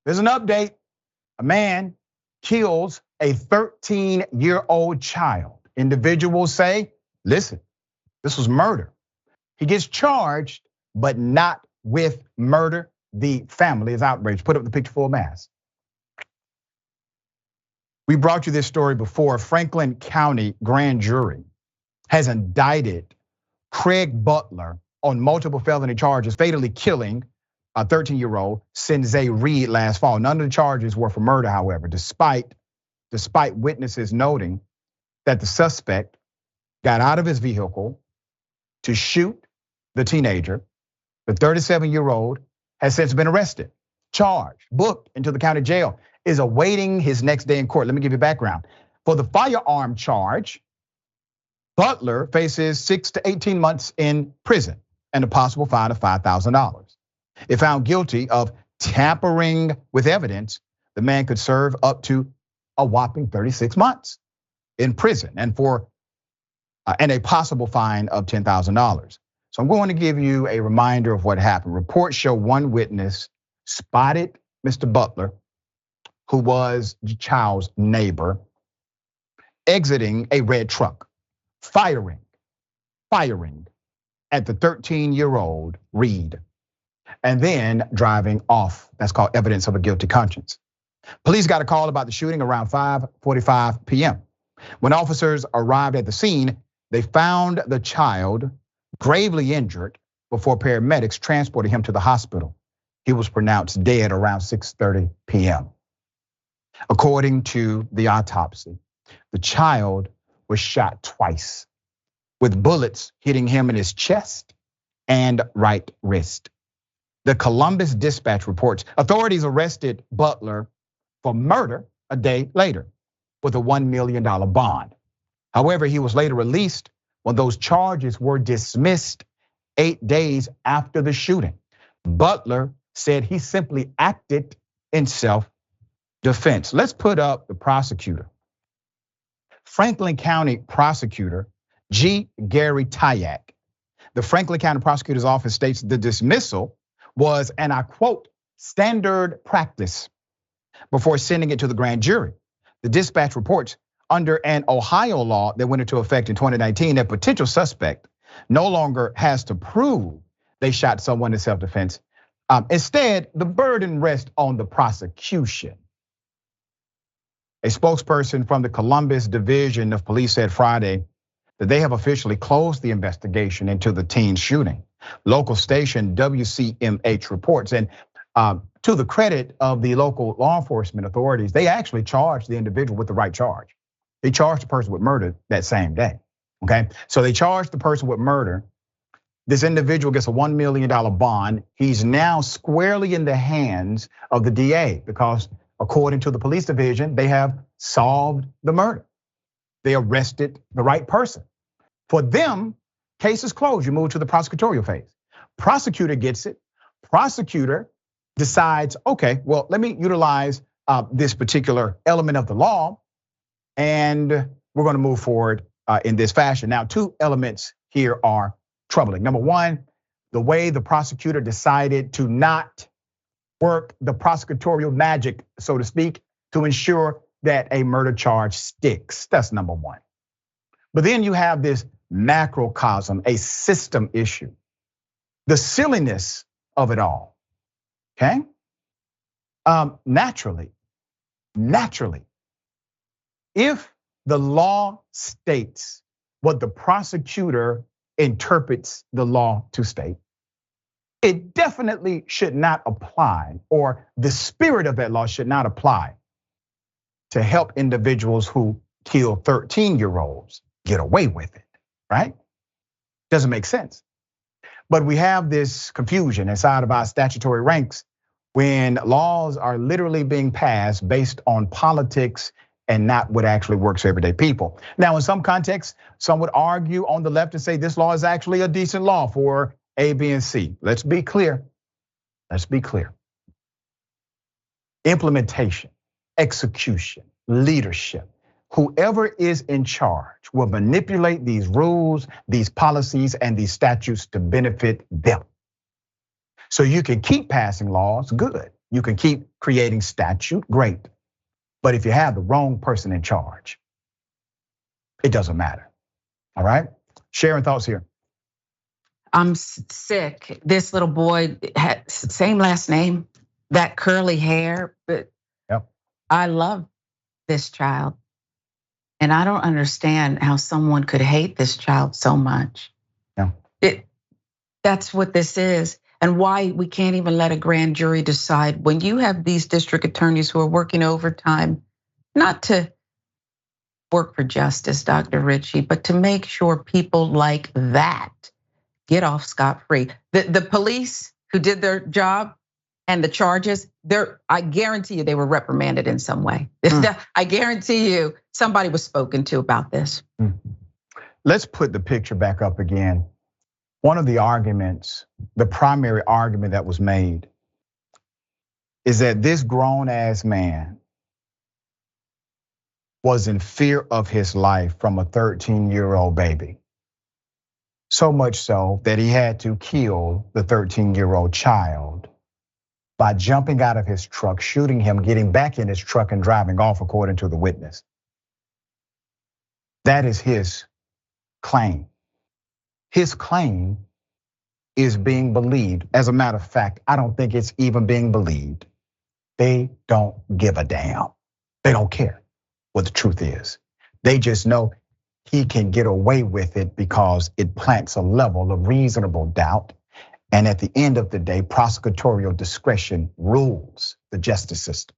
There's an update. A man kills a 13-year-old child. Individuals say, listen, this was murder. He gets charged, but not with murder. The family is outraged. Put up the picture full mass. We brought you this story before. Franklin County grand jury has indicted Krieg Butler on multiple felony charges, fatally killing a 13-year-old Sinzae Reed last fall. None of the charges were for murder, however, despite witnesses noting that the suspect got out of his vehicle to shoot the teenager. The 37-year-old has since been arrested, charged, booked into the county jail, is awaiting his next day in court. Let me give you background. For the firearm charge, Butler faces 6 to 18 months in prison and a possible fine of $5,000. If found guilty of tampering with evidence, the man could serve up to a whopping 36 months in prison and a possible fine of $10,000. So I'm going to give you a reminder of what happened. Reports show one witness spotted Mr. Butler, who was the child's neighbor, exiting a red truck, firing at the 13-year-old Reed, and then driving off. That's called evidence of a guilty conscience. Police got a call about the shooting around 5:45 p.m. When officers arrived at the scene, they found the child gravely injured before paramedics transported him to the hospital. He was pronounced dead around 6:30 p.m. According to the autopsy, the child was shot twice, with bullets hitting him in his chest and right wrist. The Columbus Dispatch reports authorities arrested Butler for murder a day later with a $1 million bond. However, he was later released when those charges were dismissed 8 days after the shooting. Butler said he simply acted in self-defense. Let's put up the prosecutor. Franklin County prosecutor G. Gary Tyak. The Franklin County prosecutor's office states the dismissal was, and I quote, standard practice before sending it to the grand jury. The Dispatch reports under an Ohio law that went into effect in 2019, a potential suspect no longer has to prove they shot someone in self-defense. Instead, the burden rests on the prosecution. A spokesperson from the Columbus Division of Police said Friday that they have officially closed the investigation into the teen shooting. Local station WCMH reports, and to the credit of the local law enforcement authorities, they actually charged the individual with the right charge. They charged the person with murder that same day, okay? So they charged the person with murder. This individual gets a $1 million bond. He's now squarely in the hands of the DA because according to the police division, they have solved the murder. They arrested the right person. For them, case is closed. You move to the prosecutorial phase. Prosecutor gets it. Prosecutor decides, okay, well, let me utilize this particular element of the law, and we're gonna move forward in this fashion. Now, two elements here are troubling. Number one, the way the prosecutor decided to not work the prosecutorial magic, so to speak, to ensure that a murder charge sticks. That's number one. But then you have this macrocosm, a system issue. The silliness of it all, okay? Naturally, if the law states what the prosecutor interprets the law to state, it definitely should not apply, or the spirit of that law should not apply to help individuals who kill 13-year-olds get away with it, right? Doesn't make sense. But we have this confusion inside of our statutory ranks when laws are literally being passed based on politics and not what actually works for everyday people. Now, in some contexts, some would argue on the left and say this law is actually a decent law for A, B, and C. Let's be clear. Implementation, execution, leadership, whoever is in charge will manipulate these rules, these policies, and these statutes to benefit them. So you can keep passing laws, good. You can keep creating statute, great. But if you have the wrong person in charge, it doesn't matter. All right? Sharon, thoughts here. I'm sick. This little boy had same last name, that curly hair, but I love this child. And I don't understand how someone could hate this child so much. Yeah. That's what this is. And why we can't even let a grand jury decide when you have these district attorneys who are working overtime, not to work for justice, Dr. Richey, but to make sure people like that get off scot-free. The police who did their job and the charges, I guarantee you they were reprimanded in some way. I guarantee you somebody was spoken to about this. Let's put the picture back up again. One of the arguments, the primary argument that was made is that this grown-ass man was in fear of his life from a 13-year-old baby. So much so that he had to kill the 13-year-old child by jumping out of his truck, shooting him, getting back in his truck and driving off, according to the witness. That is his claim. His claim is being believed. As a matter of fact, I don't think it's even being believed. They don't give a damn. They don't care what the truth is. They just know he can get away with it because it plants a level of reasonable doubt. And at the end of the day, prosecutorial discretion rules the justice system.